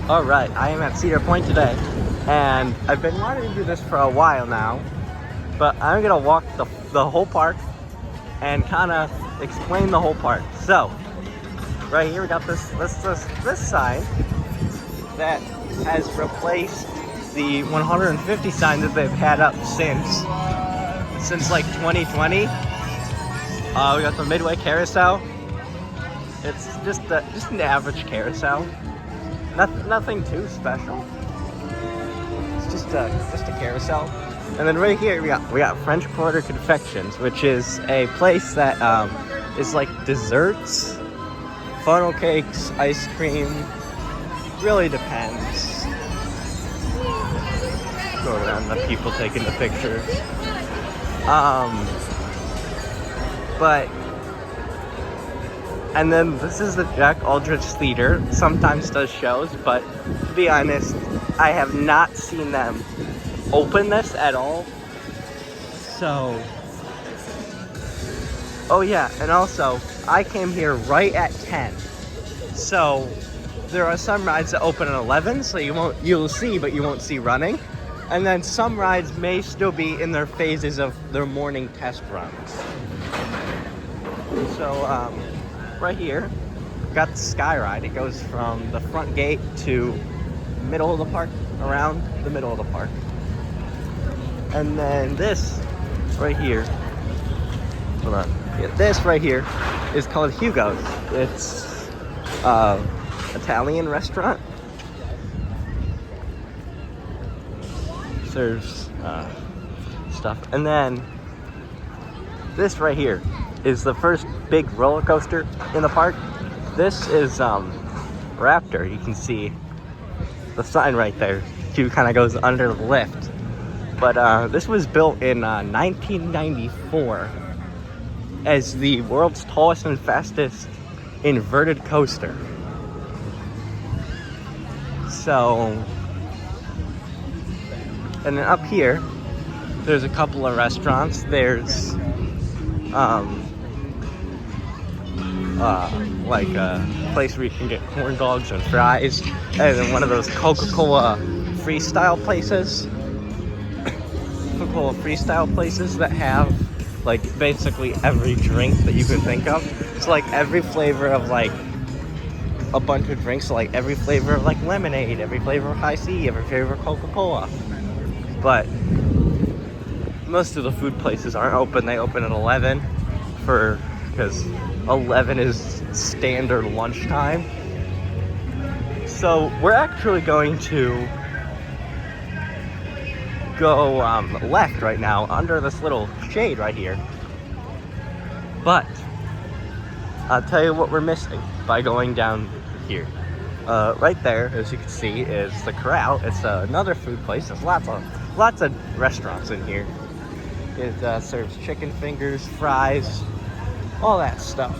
Alright, I am at Cedar Point today, and I've been wanting to do this for a while now, but I'm gonna walk the whole park and kind of explain the whole park. So, right here we got this sign that has replaced the 150 sign that they've had up since like 2020. We got the Midway carousel. It's just an average carousel. Nothing too special. It's just a carousel. And then right here we got French Quarter Confections, which is a place that is like desserts, funnel cakes, ice cream. Really depends. Go around the people taking the pictures. And then this is the Jack Aldrich Theater. Sometimes does shows, but to be honest, I have not seen them open this at all. So, oh yeah, and also I came here right at 10. So there are some rides that open at 11, so you'll see, but you won't see running. And then some rides may still be in their phases of their morning test runs. So, right here, got the Sky Ride. It goes from the front gate to middle of the park, around the middle of the park. And then this right here, hold on. Yeah, this right here is called Hugo's. It's Italian restaurant. Serves stuff. And then this right here is the first big roller coaster in the park. This is Raptor. You can see the sign right there. It kind of goes under the lift. But this was built in 1994 as the world's tallest and fastest inverted coaster. So, and then up here, there's a couple of restaurants. There's like a place where you can get corn dogs and fries, and then one of those Coca-Cola freestyle places. Coca-Cola freestyle places that have like basically every drink that you could think of. It's like every flavor of like a bunch of drinks, so like every flavor of like lemonade, every flavor of high C, every flavor of Coca-Cola. But most of the food places aren't open. They open at 11 because 11 is standard lunchtime. So we're actually going to go left right now under this little shade right here. But I'll tell you what we're missing by going down here. Right there, as you can see, is the Corral. It's another food place. There's lots of restaurants in here. It serves chicken fingers, fries, all that stuff.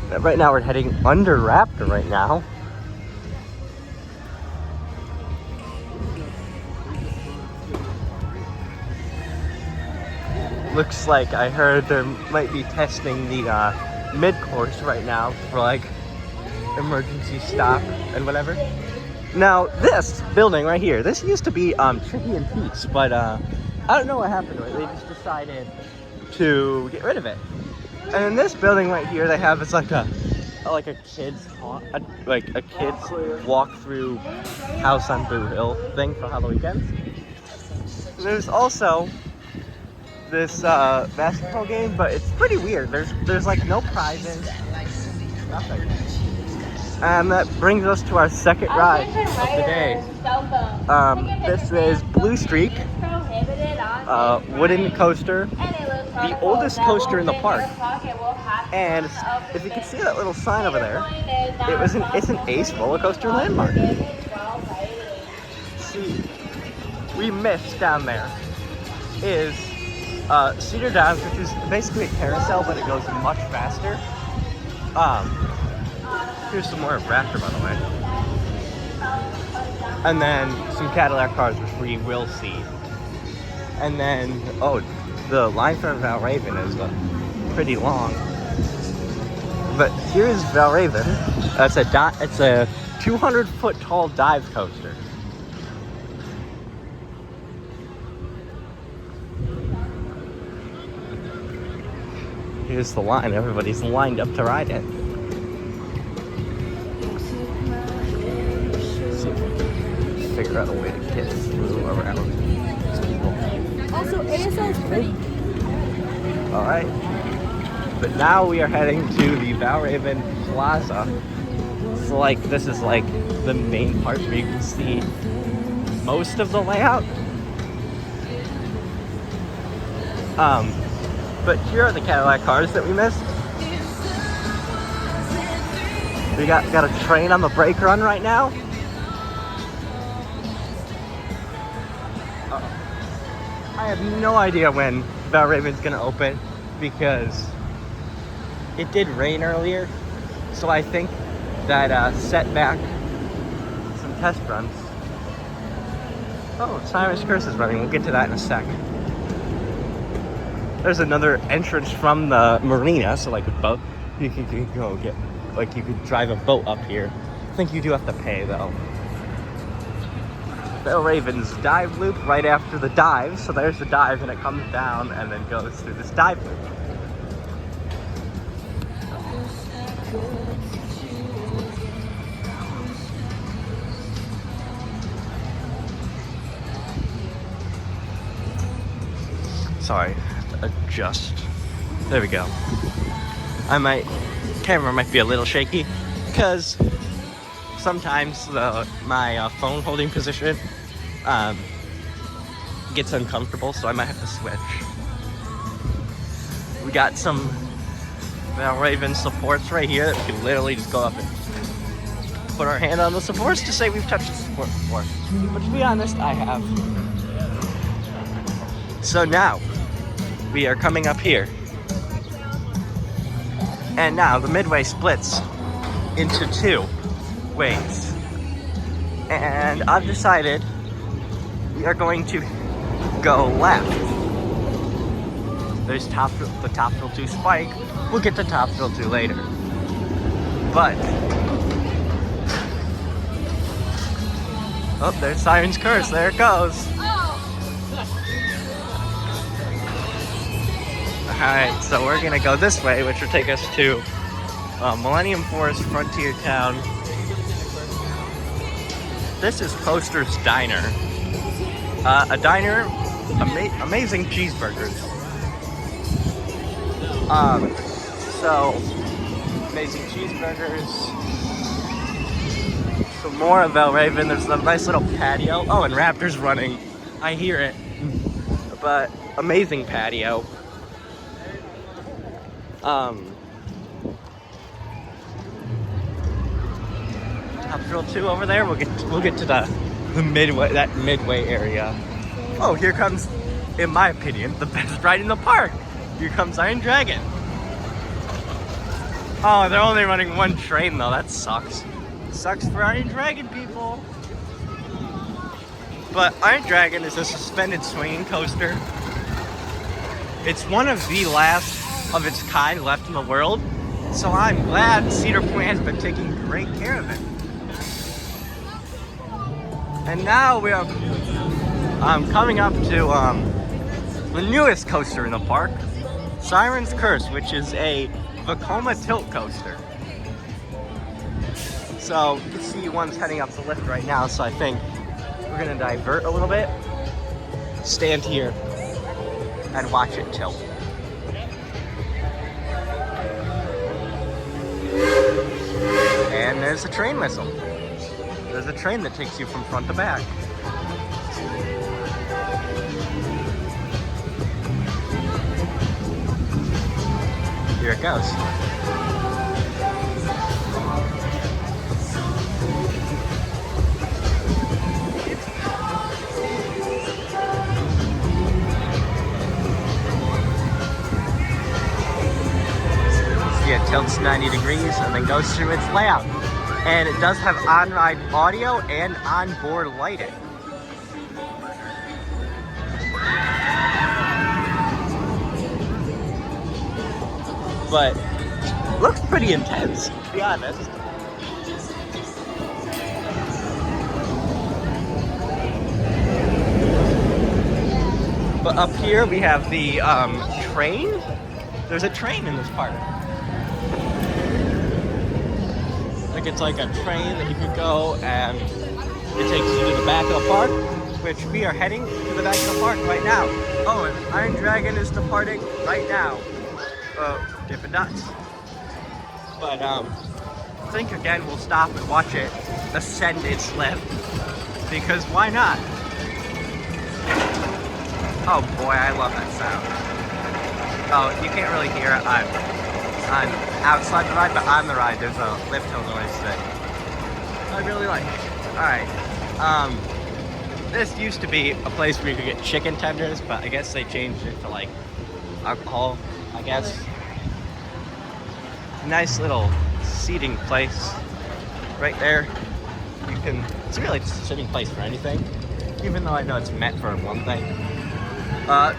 But right now we're heading under Raptor right now. Looks like I heard there might be testing the mid-course right now for like emergency stop and whatever. Now this building right here, this used to be Chicky and Pete's, but I don't know what happened to it. They just decided to get rid of it. And in this building right here, they have it's like a kids walk through House on Boo Hill thing for Halloween weekends. There's also this basketball game, but it's pretty weird. There's like no prizes, nothing. And that brings us to our second ride of the day. This is Blue Streak, wooden coaster, the oldest coaster in the park. And if you can see that little sign over there, it's an Ace roller coaster landmark. See, we missed down there is Cedar Downs, which is basically a carousel, but it goes much faster. Here's some more of Raptor, by the way. And then some Cadillac cars, which we will see. And then, the line for Valraven is pretty long. But here's Valraven. It's a 200-foot tall dive coaster. Here's the line. Everybody's lined up to ride it. Let's see if we can figure out a way to get through around these people. Also, ASL is pretty. All right. But now we are heading to the Valraven Plaza. So like this is like the main part where you can see most of the layout. But here are the Cadillac cars that we missed. We got a train on the brake run right now. I have no idea when Valraven's gonna open because it did rain earlier, so I think that set back some test runs. Oh, Sirens Curse is running. We'll get to that in a second. There's another entrance from the marina, so like a boat. You can go get, like you could drive a boat up here. I think you do have to pay though. Valraven's dive loop right after the dive. So there's the dive and it comes down and then goes through this dive loop. Sorry, adjust. There we go. Camera might be a little shaky because sometimes my phone holding position gets uncomfortable, so I might have to switch. We got some Valraven supports right here that we can literally just go up and put our hand on the supports to say we've touched the support before. But to be honest, I have. So now, we are coming up here. And now the Midway splits into two ways. And I've decided we are going to go left. There's the Topsail 2 spike. We'll get to Topsail 2 later. But oh, there's Sirens Curse. There it goes. Alright, so we're gonna go this way, which will take us to Millennium Forest Frontier Town. This is Coaster's Diner. A diner, amazing cheeseburgers. So, amazing cheeseburgers. Some more of Valraven. There's a nice little patio. Oh, and Raptor's running. I hear it. But, amazing patio. Topsail 2 over there. We'll get to the Midway, that Midway area. Oh, here comes, in my opinion, the best ride in the park. Here comes Iron Dragon. Oh, they're only running one train though. That sucks. Sucks for Iron Dragon people. But Iron Dragon is a suspended swinging coaster. It's one of the last of its kind left in the world, so I'm glad Cedar Point has been taking great care of it. And now we are coming up to the newest coaster in the park, Sirens Curse, which is a Vekoma tilt coaster. So you can see one's heading up the lift right now, so I think we're gonna divert a little bit, stand here, and watch it tilt. And there's a train whistle. There's a train that takes you from front to back. Here it goes. It tilts 90 degrees and then goes through its layout. And it does have on-ride audio and on-board lighting. But looks pretty intense, to be honest. But up here we have the train. There's a train in this park. Like it's like a train that you could go and it takes you to the back of the park, which we are heading to the back of the park right now. Oh, and Iron Dragon is departing right now. Dippin' Dots. But I think again we'll stop and watch it ascend its lift, because why not? Oh boy, I love that sound. Oh, you can't really hear it. I'm outside the ride, but on the ride there's a lift hill noise that I really like. Alright. This used to be a place where you could get chicken tenders, but I guess they changed it to like alcohol, I guess. Nice little seating place right there. It's really just a sitting place for anything, even though I know it's meant for one thing.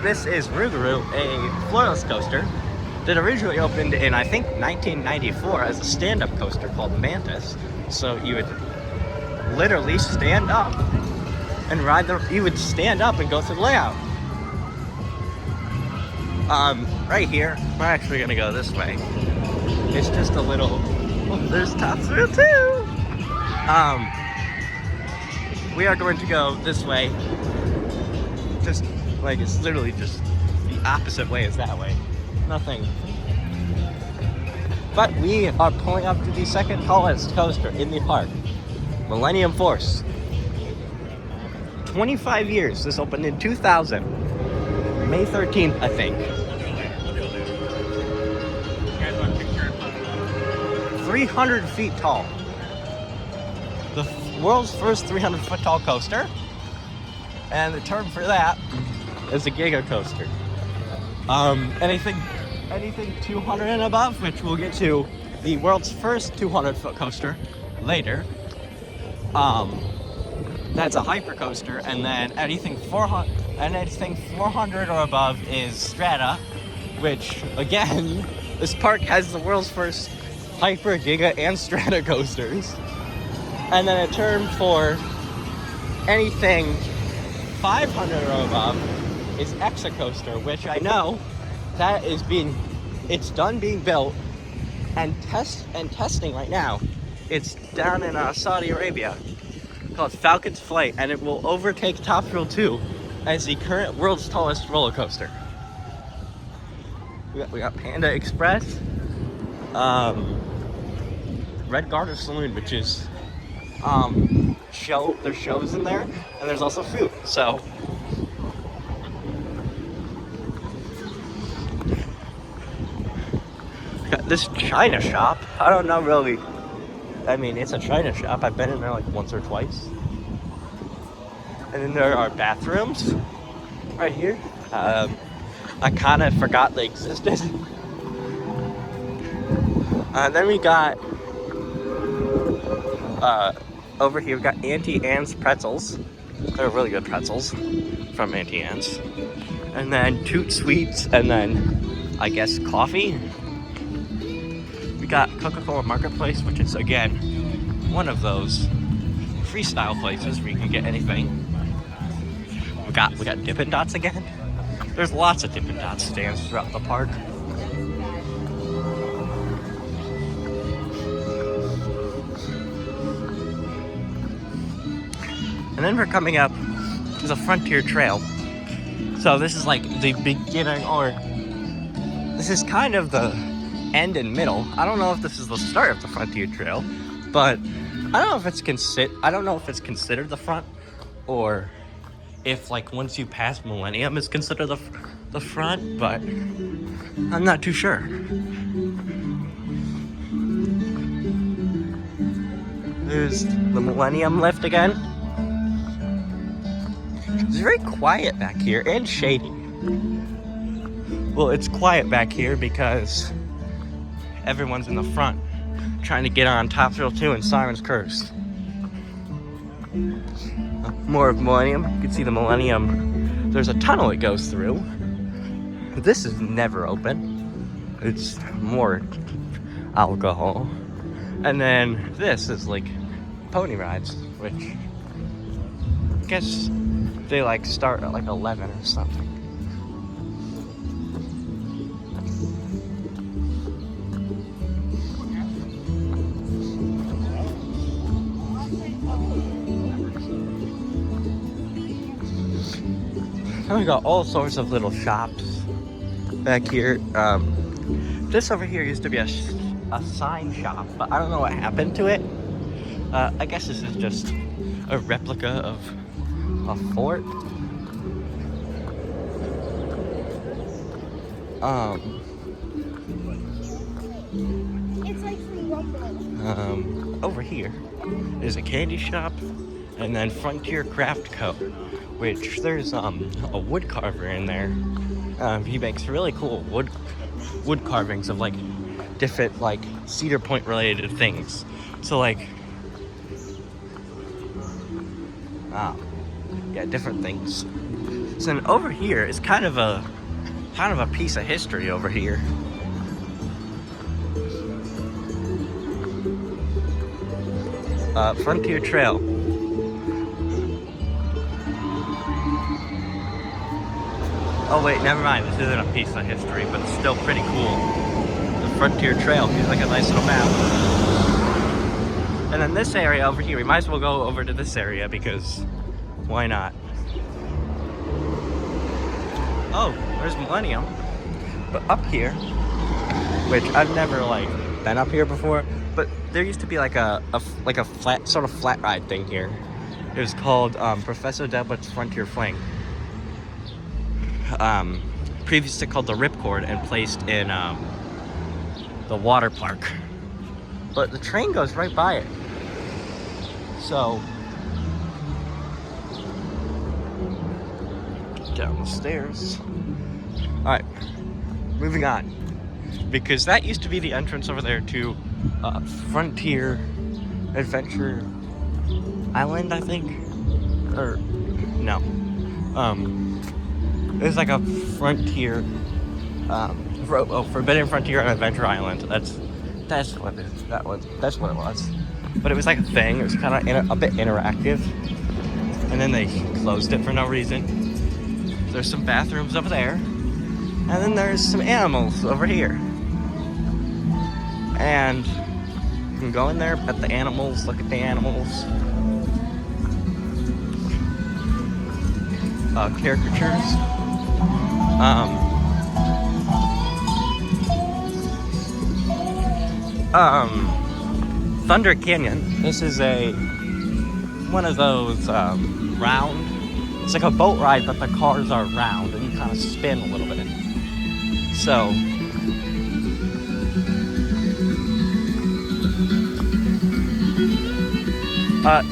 This is Rougarou, a floorless coaster that originally opened in, I think, 1994 as a stand-up coaster called Mantis. So you would literally stand up and you would stand up and go through the layout. Right here, we're actually gonna go this way. It's just a little, there's top thrill too! We are going to go this way. Just like, it's literally just the opposite way as that way. Nothing. But we are pulling up to the second tallest coaster in the park. Millennium Force. 25 years. This opened in 2000. May 13th, I think. 300 feet tall. The world's first 300-foot tall coaster. And the term for that is a giga coaster. Anything 200 and above, which we'll get to the world's first 200-foot coaster later. That's a hyper coaster, and then anything 400 or above is strata, which again, this park has the world's first hyper, giga, and strata coasters. And then a term for anything 500 or above is Exacoaster, which I know that it's done being built and testing right now. It's down in Saudi Arabia, called Falcon's Flight, and it will overtake Top Thrill 2 as the current world's tallest roller coaster. We got Panda Express, Red Garter Saloon, which is there's shows in there, and there's also food. So we got this China shop. I don't know really. I mean, it's a China shop. I've been in there like once or twice. And then there are bathrooms right here. I kind of forgot they existed. Then we got over here we got Auntie Anne's pretzels. They're really good pretzels from Auntie Anne's. And then Toot Sweets, and then I guess coffee. We got Coca-Cola Marketplace, which is again one of those freestyle places where you can get anything. We got Dippin' Dots again. There's lots of Dippin' Dots stands throughout the park. And then we're coming up to the Frontier Trail. So this is like the beginning, or this is kind of the end and middle. I don't know if this is the start of the Frontier Trail, but I don't know if it's considered the front, or if like once you pass Millennium is considered the front, but I'm not too sure. There's the Millennium lift again. It's very quiet back here and shady. Well, it's quiet back here because everyone's in the front trying to get on Top Thrill 2 and Siren's Curse. More of Millennium. You can see the Millennium. There's a tunnel it goes through. This is never open. It's more alcohol. And then this is like pony rides, which I guess they like start at like 11 or something. And we got all sorts of little shops back here. This over here used to be a sign shop, but I don't know what happened to it. I guess this is just a replica of a fort. It's like from Rumble. Over here is a candy shop, and then Frontier Craft Co., which there's a wood carver in there. He makes really cool wood carvings of like different like Cedar Point related things. So like yeah, different things. So then over here is kind of a piece of history over here. Frontier Trail. Oh wait, never mind. This isn't a piece of history, but it's still pretty cool. The Frontier Trail feels like a nice little map. And then this area over here, we might as well go over to this area because why not? Oh, there's Millennium. But up here, which I've never like been up here before, but there used to be like a flat sort of flat ride thing here. It was called Professor Deblett's Frontier Fling. Previously called the Ripcord and placed in the water park. But the train goes right by it. So down the stairs. Alright, moving on. Because that used to be the entrance over there to Frontier Adventure Island, I think. Or no. It was like a frontier, Forbidden Frontier and Adventure Island. That's what it was. But it was like a thing. It was kind of a bit interactive, and then they closed it for no reason. There's some bathrooms over there, and then there's some animals over here. And you can go in there, pet the animals, look at the animals. Caricatures. Thunder Canyon. This is one of those round. It's like a boat ride, but the cars are round and you kind of spin a little bit. So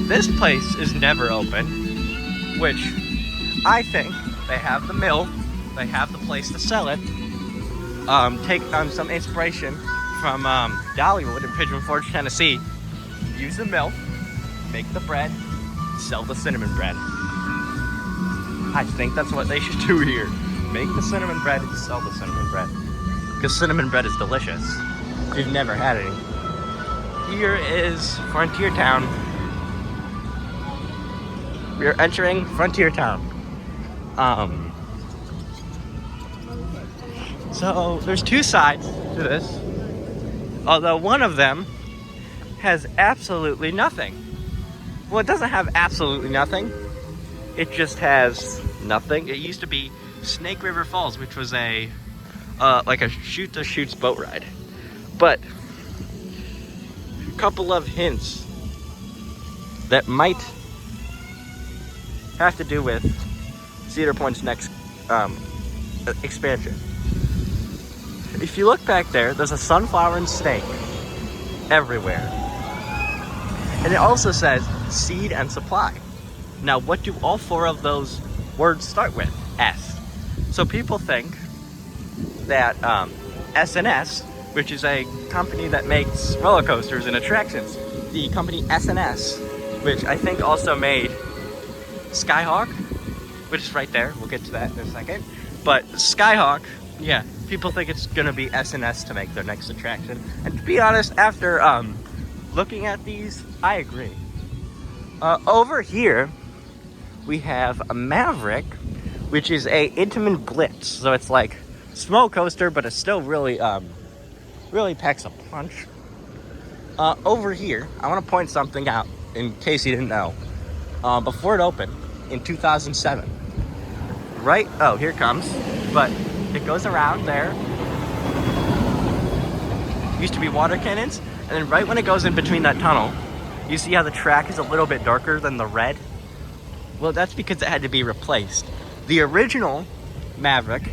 this place is never open, which I think they have the mill, they have the place to sell it. Take some inspiration from Dollywood in Pigeon Forge, Tennessee. Use the mill, make the bread, sell the cinnamon bread. I think that's what they should do here. Make the cinnamon bread and sell the cinnamon bread. Because cinnamon bread is delicious. If you've never had any. Here is Frontier Town. We are entering Frontier Town. So there's two sides to this, although one of them has absolutely nothing. Well, it doesn't have absolutely nothing. It just has nothing. It used to be Snake River Falls, which was a like a shoot-to-shoots boat ride. But a couple of hints that might have to do with Cedar Point's next expansion. If you look back there, there's a sunflower and snake everywhere. And it also says seed and supply. Now, what do all four of those words start with? S. So people think that S&S, which is a company that makes roller coasters and attractions, the company S&S, which I think also made Skyhawk, which is right there. We'll get to that in a second. But Skyhawk, yeah, People think it's gonna be S&S to make their next attraction. And to be honest, after looking at these, I agree. Over here, we have a Maverick, which is a Intamin Blitz. So it's like small coaster, but it's still really, really packs a punch. Over here, I want to point something out in case you didn't know. Before it opened in 2007, right? Oh, here it comes. But it goes around there. Used to be water cannons, and then right when it goes in between that tunnel, you see how the track is a little bit darker than the red? Well, that's because it had to be replaced. The original Maverick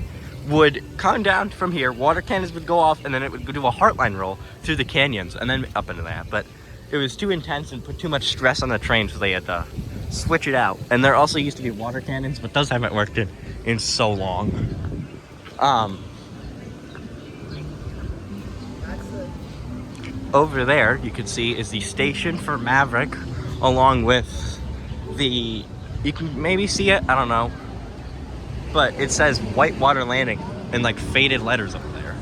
would come down from here, water cannons would go off, and then it would do a heartline roll through the canyons and then up into that. But it was too intense and put too much stress on the train, so they had to switch it out. And there also used to be water cannons, but those haven't worked in so long. Over there, you can see, is the station for Maverick, along with the, you can maybe see it, I don't know, but it says Whitewater Landing in like faded letters up there.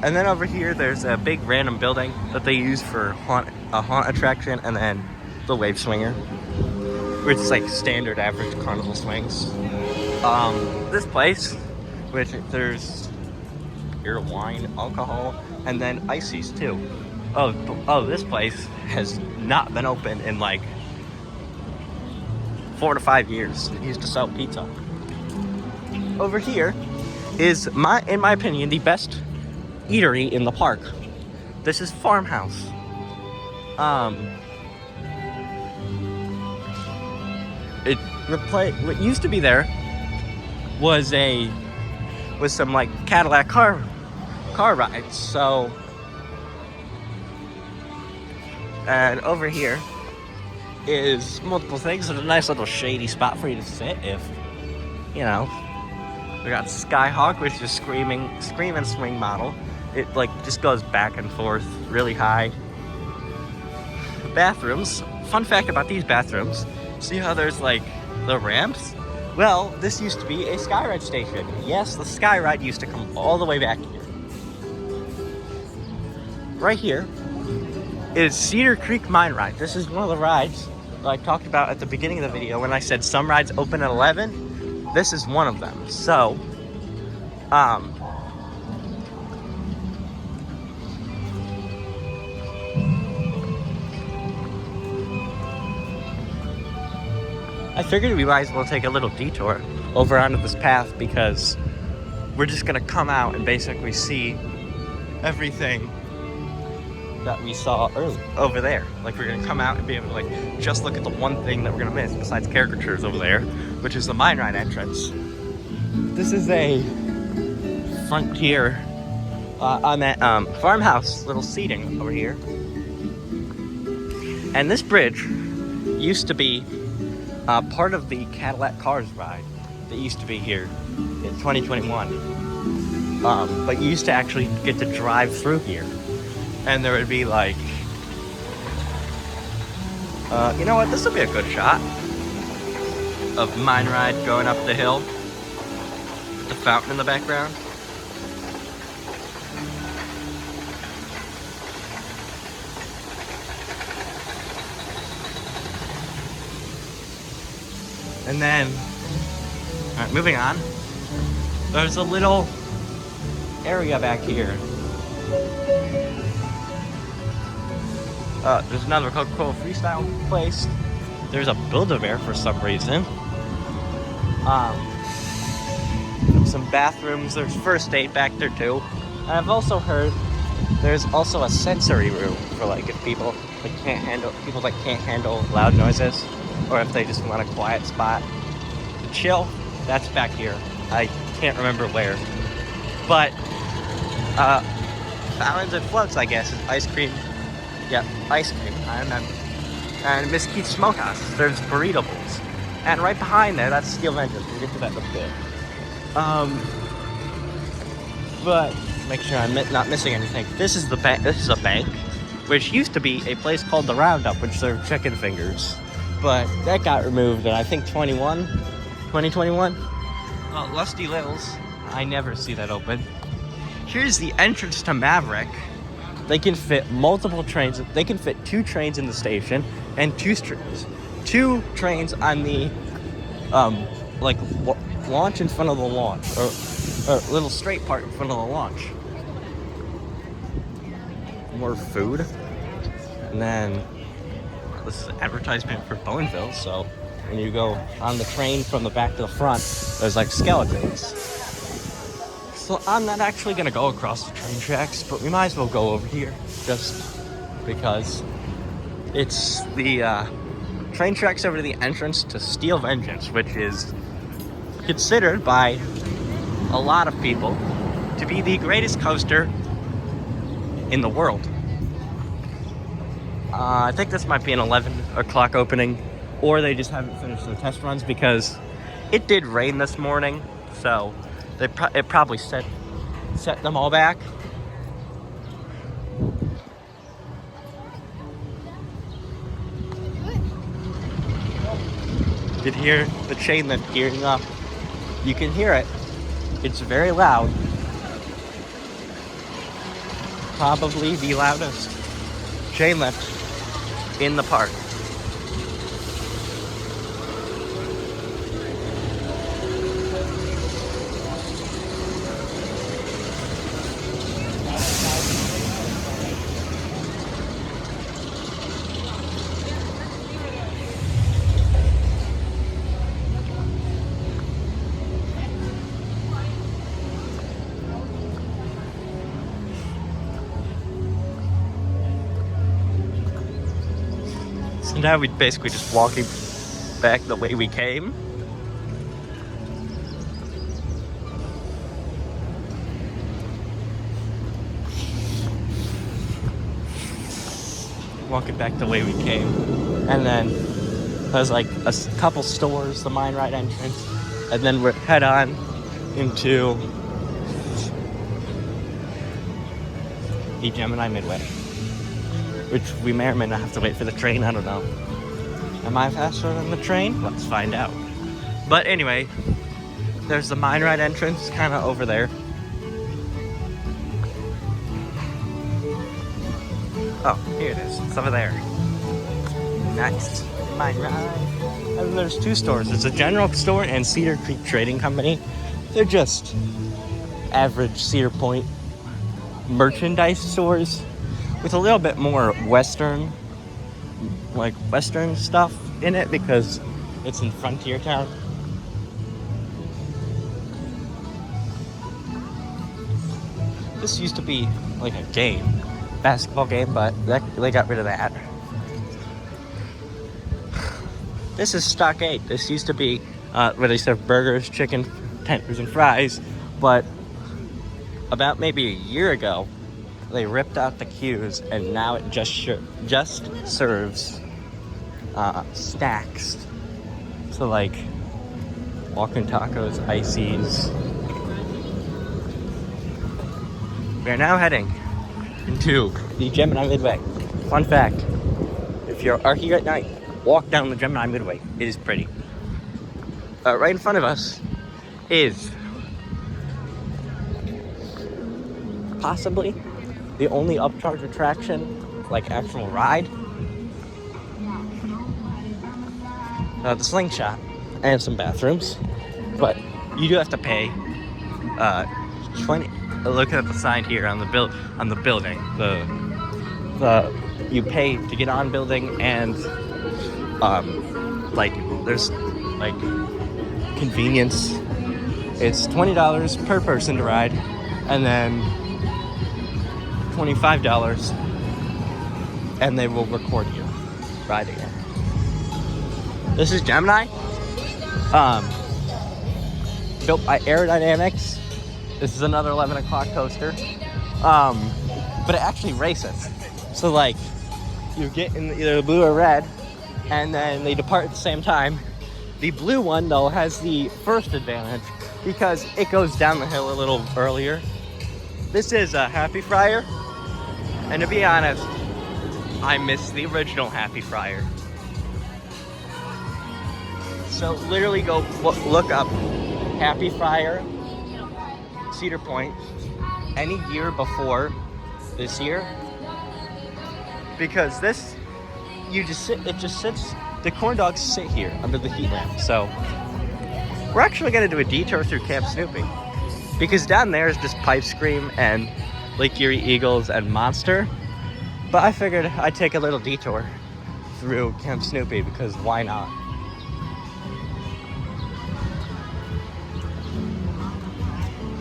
And then over here, there's a big random building that they use for a haunt attraction, and then the wave swinger, which is like standard average carnival swings. This place, which there's beer, wine, alcohol, and then ices too. Oh, this place has not been open in like 4 to 5 years. It used to sell pizza. Over here is, in my opinion, the best eatery in the park. This is Farmhouse. What used to be there was some like Cadillac car rides. So, and over here is multiple things. There's a nice little shady spot for you to sit if, you know. We got Skyhawk, which is a scream and swing model. It like just goes back and forth really high. Bathrooms. Fun fact about these bathrooms. See how there's like the ramps? Well, this used to be a Skyride station. Yes, the Skyride used to come all the way back here. Right here is Cedar Creek Mine Ride. This is one of the rides that I talked about at the beginning of the video when I said some rides open at 11. This is one of them. So, I figured we might as well take a little detour over onto this path because we're just gonna come out and basically see everything that we saw earlier over there. Like, we're gonna come out and be able to like just look at the one thing that we're gonna miss besides caricatures over there, which is the mine ride entrance. This is a fronteer on that farmhouse little seating over here. And this bridge used to be part of the Cadillac Cars ride that used to be here in 2021. But you used to actually get to drive through here. And there would be like, you know what, this will be a good shot of mine ride going up the hill with the fountain in the background. And then, all right, moving on. There's a little area back here. There's another Coca-Cola freestyle place. There's a Build-A-Bear for some reason. Some bathrooms. There's first aid back there too. And I've also heard there's also a sensory room for like if people that can't handle loud noises, or if they just want a quiet spot to chill. That's back here. I can't remember where, but fountains and floats, I guess, is ice cream. Yep, ice cream, I remember. And Miss Keith's Smokehouse, there's burrito bowls. And right behind there, that's Steel Vengeance. We'll get to that in a bit. But make sure I'm not missing anything. This is the bank. This is a bank, which used to be a place called the Roundup, which served chicken fingers. But that got removed in I think 2021. Lusty Lils. I never see that open. Here's the entrance to Maverick. They can fit multiple trains. They can fit 2 trains in the station and 2 trains on the launch in front of the launch, or little straight part in front of the launch. More food, and then this is an advertisement for Boneville. So when you go on the train from the back to the front, there's like skeletons. So I'm not actually gonna go across the train tracks, but we might as well go over here just because it's the train tracks over to the entrance to Steel Vengeance, which is considered by a lot of people to be the greatest coaster in the world. I think this might be an 11 o'clock opening, or they just haven't finished their test runs because it did rain this morning, so it probably set them all back. You can hear the chain lift gearing up. You can hear it. It's very loud. Probably the loudest chain lift in the park. So now we're basically just walking back the way we came. Walking back the way we came. And then there's like a couple stores, the Mine Ride entrance, and then we're head on into the Gemini Midway, which we may or may not have to wait for the train. I don't know. Am I faster than the train? Let's find out. But anyway, there's the Mine Ride entrance kind of over there. Oh, here it is. It's over there. Nice. Mine Ride. And there's 2 stores. There's a general store and Cedar Creek Trading Company. They're just average Cedar Point merchandise stores with a little bit more Western stuff in it because it's in Frontier Town. This used to be like a basketball game, but they got rid of that. This is Stockade. This used to be where they serve burgers, chicken tenders, and fries, but about maybe a year ago, they ripped out the queues, and now it just serves snacks. So like walking tacos, ices. We are now heading into the Gemini Midway. Fun fact, if you're here at night, walk down the Gemini Midway. It is pretty. Right in front of us is possibly the only upcharge attraction, like actual ride. The slingshot and some bathrooms, but you do have to pay 20. Look at the sign here on the building. You pay to get on building, and there's like convenience. It's $20 per person to ride, and then $25, and they will record you riding it. This is Gemini, built by Aerodynamics. This is another 11 o'clock coaster, but it actually races. So like, you get in either the blue or red, and then they depart at the same time. The blue one though has the first advantage because it goes down the hill a little earlier. This is a Happy Friar, and to be honest, I miss the original Happy Friar. So literally go look up Happy Fire, Cedar Point, any year before this year, because this, it just sits, the corn dogs sit here under the heat lamp. So we're actually gonna do a detour through Camp Snoopy, because down there is just Pipe Scream and Lake Erie Eagles and Monster. But I figured I'd take a little detour through Camp Snoopy, because why not?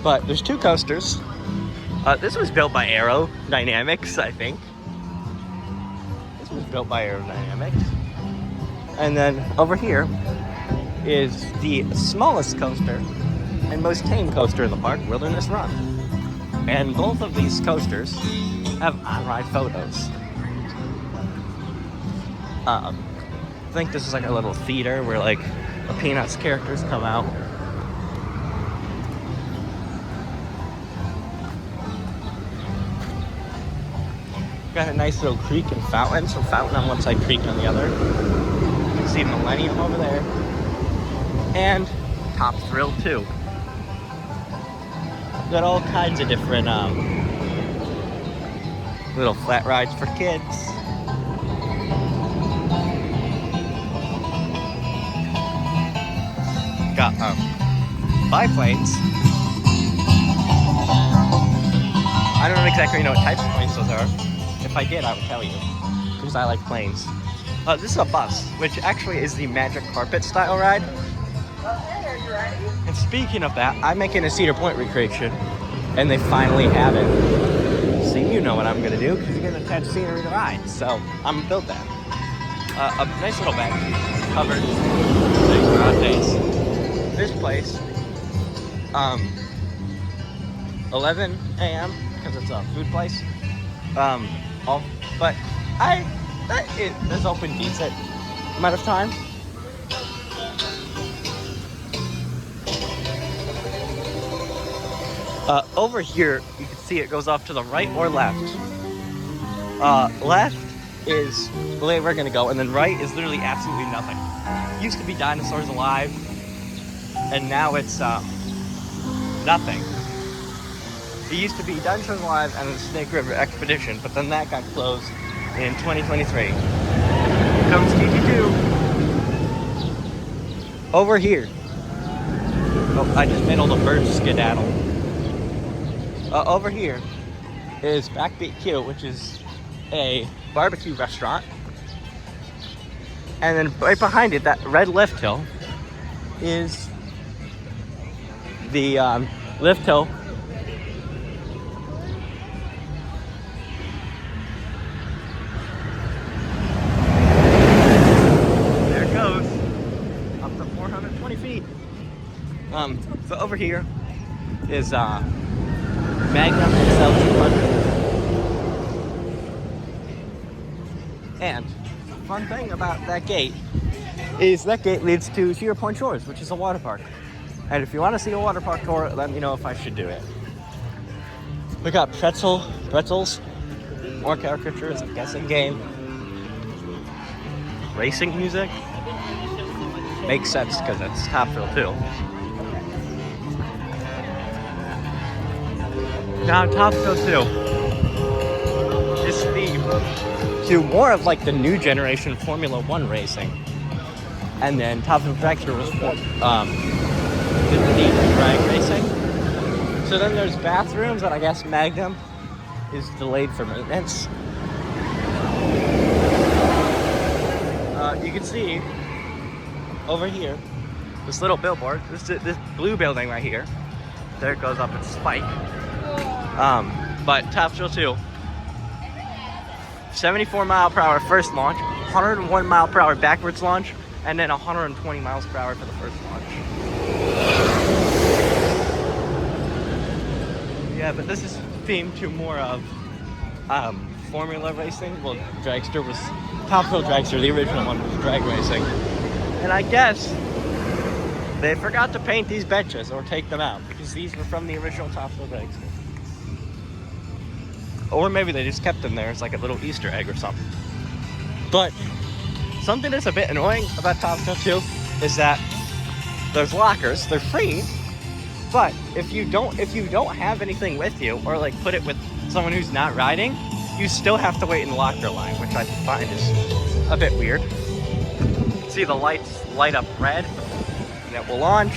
But there's 2 coasters. This was built by Aerodynamics, I think. This was built by Aerodynamics. And then over here is the smallest coaster and most tame coaster in the park, Wilderness Run. And both of these coasters have on-ride photos. I think this is like a little theater where like the Peanuts characters come out. Got a nice little creek and fountain, so fountain on one side, creek on the other. You can see Millennium over there. And Top Thrill too. Got all kinds of different little flat rides for kids. Got biplanes. I don't exactly know what types of planes those are. If I did, I would tell you, because I like planes. This is a bus, which actually is the Magic Carpet style ride. Okay, are you ready? And speaking of that, I'm making a Cedar Point recreation, and they finally have it. So you know what I'm gonna do, because you're gonna attach scenery to ride. So I'm gonna build that. A nice little bench, covered, days. This place, 11 a.m. because it's a food place. But it is open decent amount of time. Over here, you can see it goes off to the right or left. Left is the way we're gonna go, and then right is literally absolutely nothing. Used to be dinosaurs alive, and now it's nothing. It used to be Dinosaurs Alive and the Snake River Expedition, but then that got closed in 2023. Here comes TT2. Over here. Oh, I just made all the birds skedaddle. Over here is Backbeat Q, which is a barbecue restaurant. And then right behind it, that red lift hill, is the lift hill. There it goes, up to 420 feet. So over here is Magnum XL 200. And fun thing about that gate is that gate leads to Cedar Point Shores, which is a water park. And if you want to see a water park tour, let me know if I should do it. We got pretzels, more caricatures, a guessing game, racing music. Makes sense because it's Topville too. Now Topville too is themed to more of like the new generation Formula One racing, and then Topville Dragster was for the drag racing. So then there's bathrooms, and I guess Magnum is delayed for maintenance. You can see over here this little billboard, this blue building right here. There it goes up its spike. But Topville 2, 74 mile per hour first launch, 101 mile per hour backwards launch, and then 120 miles per hour for the first launch. Yeah, but this is themed to more of formula racing. Well, Dragster was Topville Dragster, the original one was drag racing. And I guess they forgot to paint these benches or take them out, because these were from the original Topville Dragster. Or maybe they just kept them there as like a little Easter egg or something. But something that's a bit annoying about Topville 2 is that there's lockers. They're free, But if you don't have anything with you, or like put it with someone who's not riding, you still have to wait in the locker line, which I find is a bit weird. See the lights light up red, and it will launch.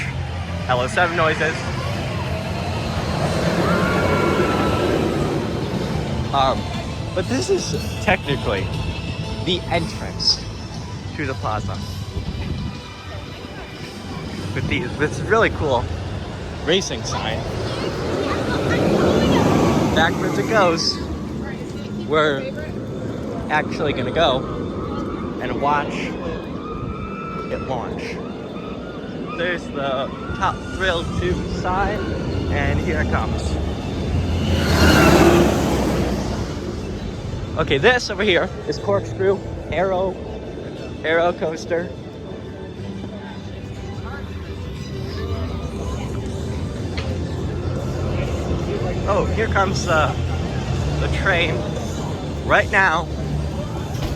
LO7 noises. But this is technically the entrance to the plaza. With this really cool racing sign. Backwards it goes. We're actually gonna go and watch it launch. There's the Top Thrill 2 sign, and here it comes. Okay, this over here is Corkscrew, Arrow Coaster. Oh, here comes the train right now,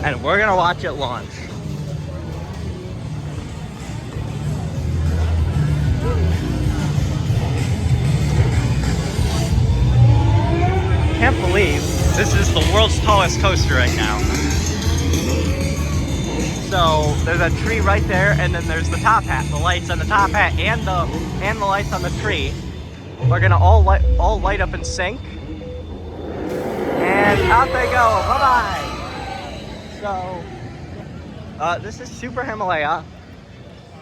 and we're gonna watch it launch. Can't believe this is the world's tallest coaster right now. So there's a tree right there, and then there's the top hat, the lights on the top hat, and the lights on the tree. We're gonna all light up in sync, and out they go. Bye bye. So this is Super Himalaya,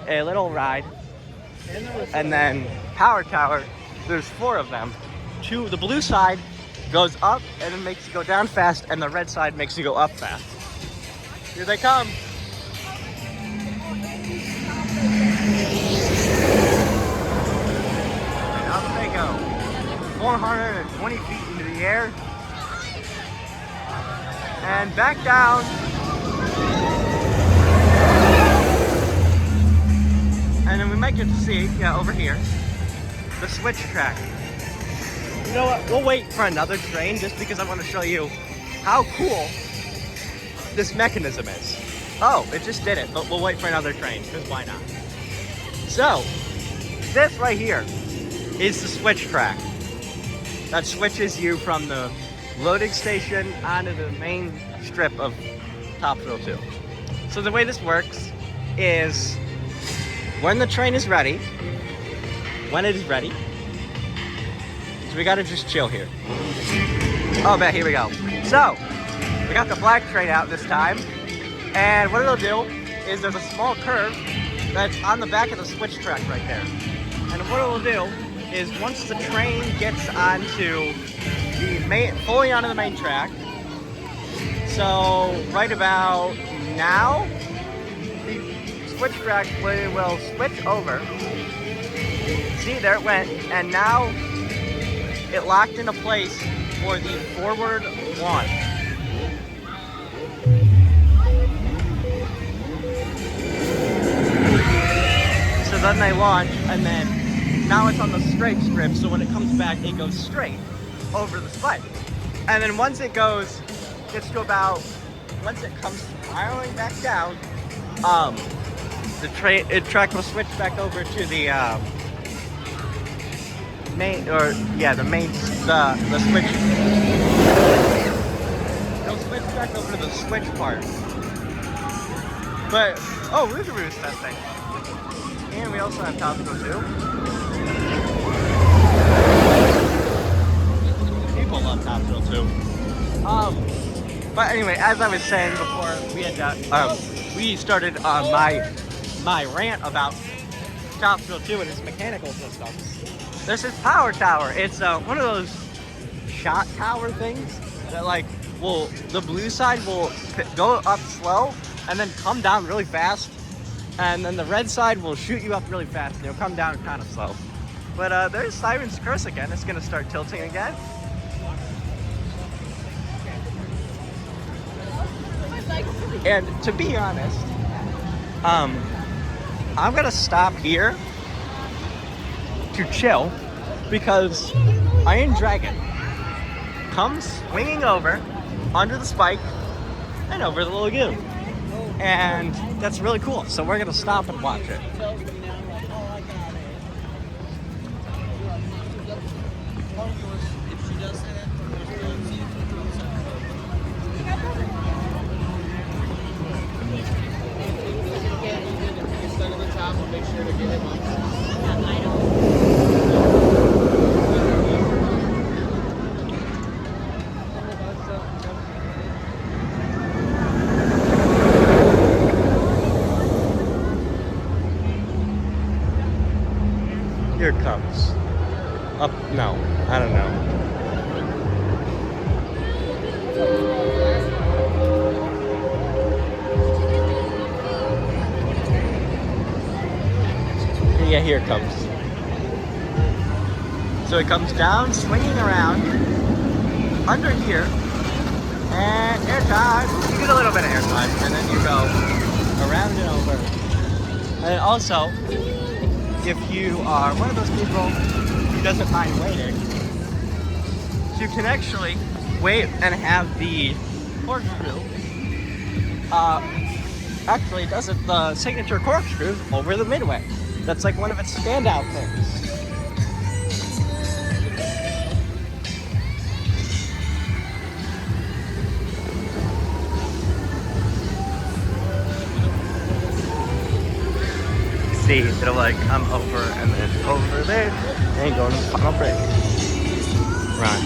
a little ride, and then Power Tower. There's 4 of them. The blue side goes up and it makes you go down fast, and the red side makes you go up fast. Here they come. And up they go. 420 feet into the air. And back down. And then we might get to see, over here, the switch track. You know what? We'll wait for another train just because I want to show you how cool this mechanism is. Oh, it just did it, but we'll wait for another train because why not? So, this right here is the switch track that switches you from the loading station onto the main strip of Top Thrill 2. So the way this works is when the train is ready, we gotta just chill here. Oh, bet, here we go. So, we got the black train out this time, and what it'll do is there's a small curve that's on the back of the switch track right there. And what it'll do is once the train gets onto fully onto the main track, so right about now, the switch track will switch over. See, there it went, and now it locked into place for the forward launch. So then they launch, and then now it's on the straight strip, so when it comes back, it goes straight over the spike. And then once it comes spiraling back down, the track will switch back over to the the switch. It'll switch back over to the switch part. But Roogaroo's testing, and we also have Top Thrill 2. People love Top Thrill 2. But anyway, as I was saying before, we started on my rant about Top Thrill 2 and its mechanical systems. This is Power Tower. It's one of those shot tower things that the blue side will go up slow and then come down really fast, and then the red side will shoot you up really fast and it'll come down kind of slow. But there's Siren's Curse again. It's gonna start tilting again. And to be honest, I'm gonna stop here to chill because Iron Dragon comes swinging over under the spike and over the lagoon, and that's really cool. So we're gonna stop and watch it. If she does say that, make sure to get him up. Here it comes. Up, no, I don't know. Yeah, here it comes. So it comes down, swinging around, under here, and airtime. You get a little bit of airtime, and then you go around and over. And also, if you are one of those people who doesn't mind waiting, you can actually wait and have the corkscrew. Actually, it does it the signature corkscrew over the Midway. That's like one of its standout things. See, it'll like come over and then over there and go to the final break. Run.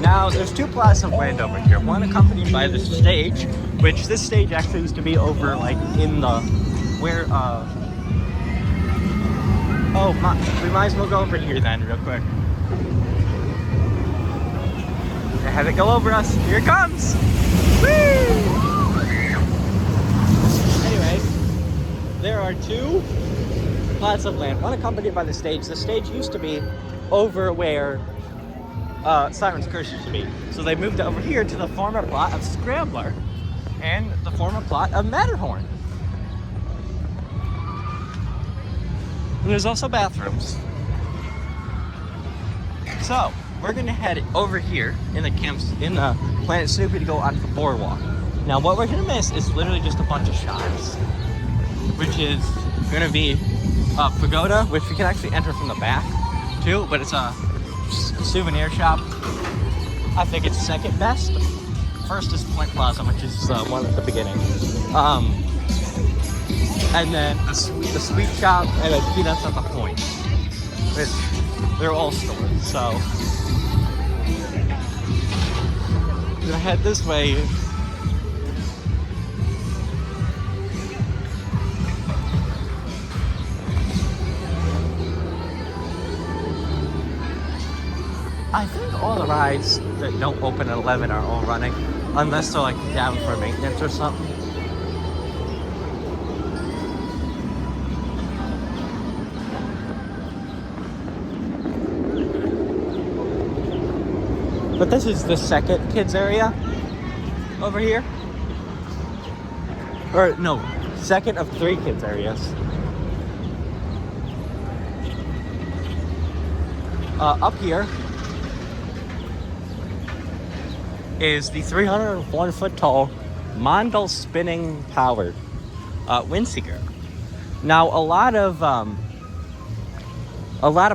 Now, there's two plots of land over here. One accompanied by the stage, which this stage actually used to be over like in the, where, oh, we might as well go over here then, real quick. Have it go over us. Here it comes! Whee! Anyways, there are two plots of land. One accompanied by the stage. The stage used to be over where Sirens Curse used to be. So they moved over here to the former plot of Scrambler and the former plot of Matterhorn. And there's also bathrooms. So we're gonna head over here in the camps in the Planet Snoopy to go onto the boardwalk. Now what we're gonna miss is literally just a bunch of shops, which is gonna be a pagoda, which we can actually enter from the back too, but it's a souvenir shop. I think it's second best. First is Point Plaza, which is one at the beginning. And then the sweet shop and the peanuts at the Point, which they're all stores. So I'm gonna head this way. I think all the rides that don't open at 11 are all running, unless they're like down for maintenance or something. But this is the second kids area over here. Or no, second of three kids areas. Up here is the 301 foot tall Mondel spinning powered Windseeker. Now a lot of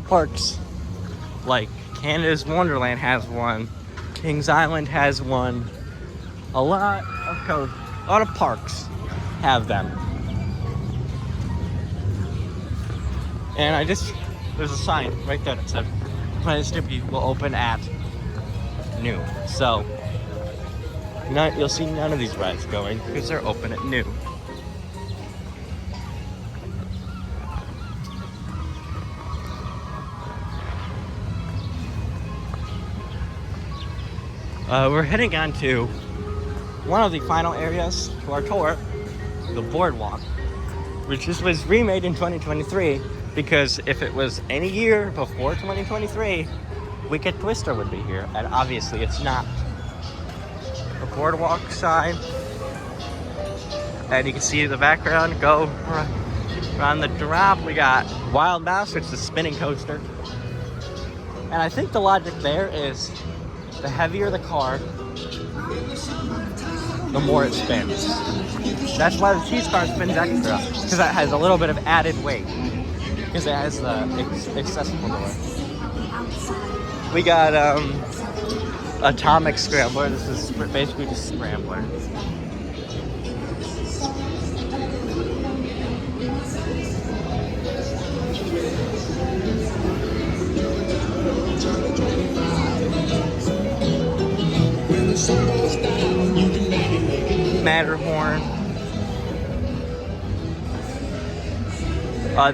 parks like Canada's Wonderland has one, Kings Island has one, a lot of parks have them. And there's a sign right there that said Planet Snoopy will open at noon. So you'll see none of these rides going because they're open at noon. We're heading on to one of the final areas to our tour, the boardwalk, which was remade in 2023 because if it was any year before 2023, Wicked Twister would be here, and obviously it's not. The boardwalk sign, and you can see in the background go around the drop. We got Wild Mouse, which is a spinning coaster, and I think the logic there is the heavier the car, the more it spins. That's why the cheese car spins extra, because that has a little bit of added weight, because it has the accessible door. We got atomic scrambler. This is basically just scrambler. Matterhorn.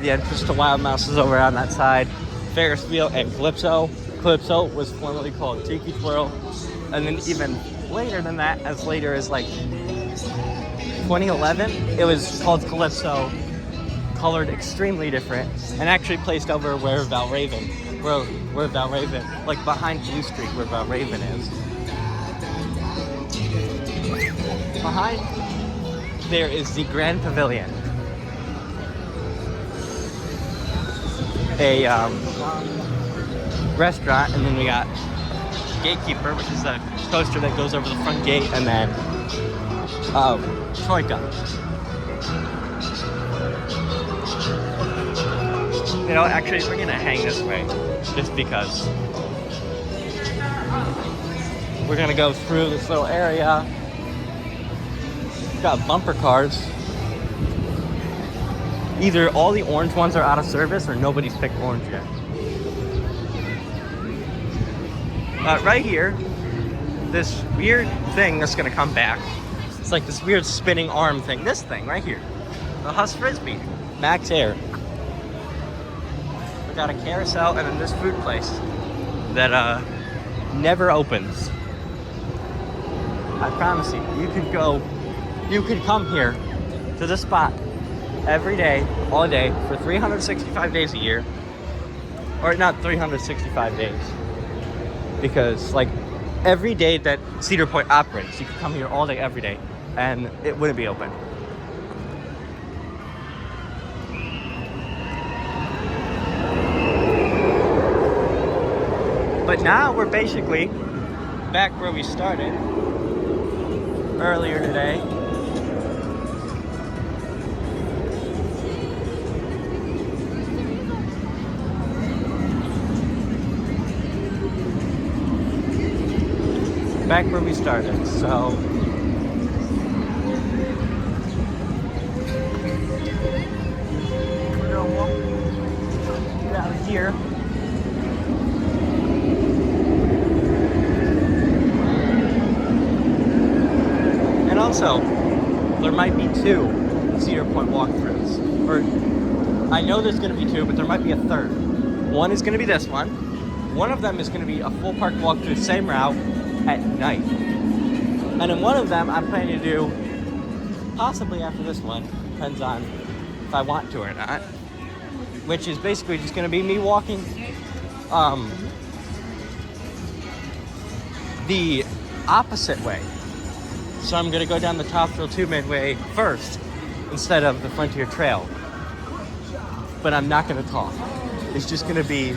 The entrance to Wild Mouse is over on that side. Ferris wheel and Calypso. Calypso was formerly called Tiki Twirl. And then even later than that, as later as like 2011, it was called Calypso, colored extremely different, and actually placed over where Valraven, like behind Blue Street where Valraven is. Behind there is the Grand Pavilion. A restaurant, and then we got Gatekeeper, which is a coaster that goes over the front gate, and then Troika. You know, actually, we're gonna hang this way, just because. We're gonna go through this little area. We've got bumper cars. Either all the orange ones are out of service, or nobody's picked orange yet. Right here, this weird thing that's gonna come back. It's like this weird spinning arm thing. This thing right here, the Huss Frisbee, Max Air. We got a carousel and then this food place that never opens. I promise you, you could come here to this spot every day, all day, for 365 days a year. Or not 365 days. Because, like, every day that Cedar Point operates, you could come here all day, every day, and it wouldn't be open. But now we're basically back where we started earlier today. Back where we started, so we're gonna walk down here. And also, there might be 2 Cedar Point walkthroughs. Or, I know there's gonna be 2, but there might be a third. One is gonna be this one. One of them is gonna be a full park walkthrough, same route, at night. And in one of them, I'm planning to do, possibly after this one, depends on if I want to or not, which is basically just going to be me walking the opposite way. So I'm going to go down the Topsville to Midway first instead of the Frontier Trail. But I'm not going to talk. It's just going to be,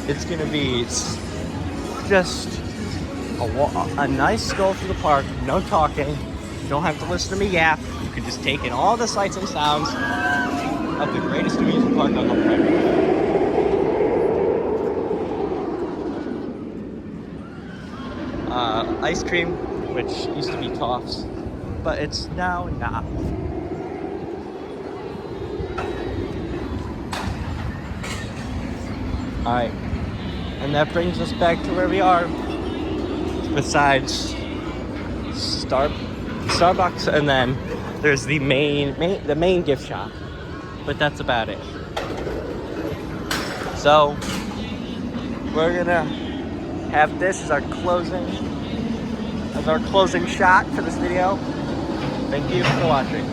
just a nice stroll through the park, no talking. You don't have to listen to me yap. You can just take in all the sights and sounds of the greatest amusement park on the planet. Ice cream, which used to be Toffs, but it's now not. Alright. And that brings us back to where we are. Besides Starbucks, and then there's the main gift shop. But that's about it. So we're gonna have this as our closing shot for this video. Thank you for watching.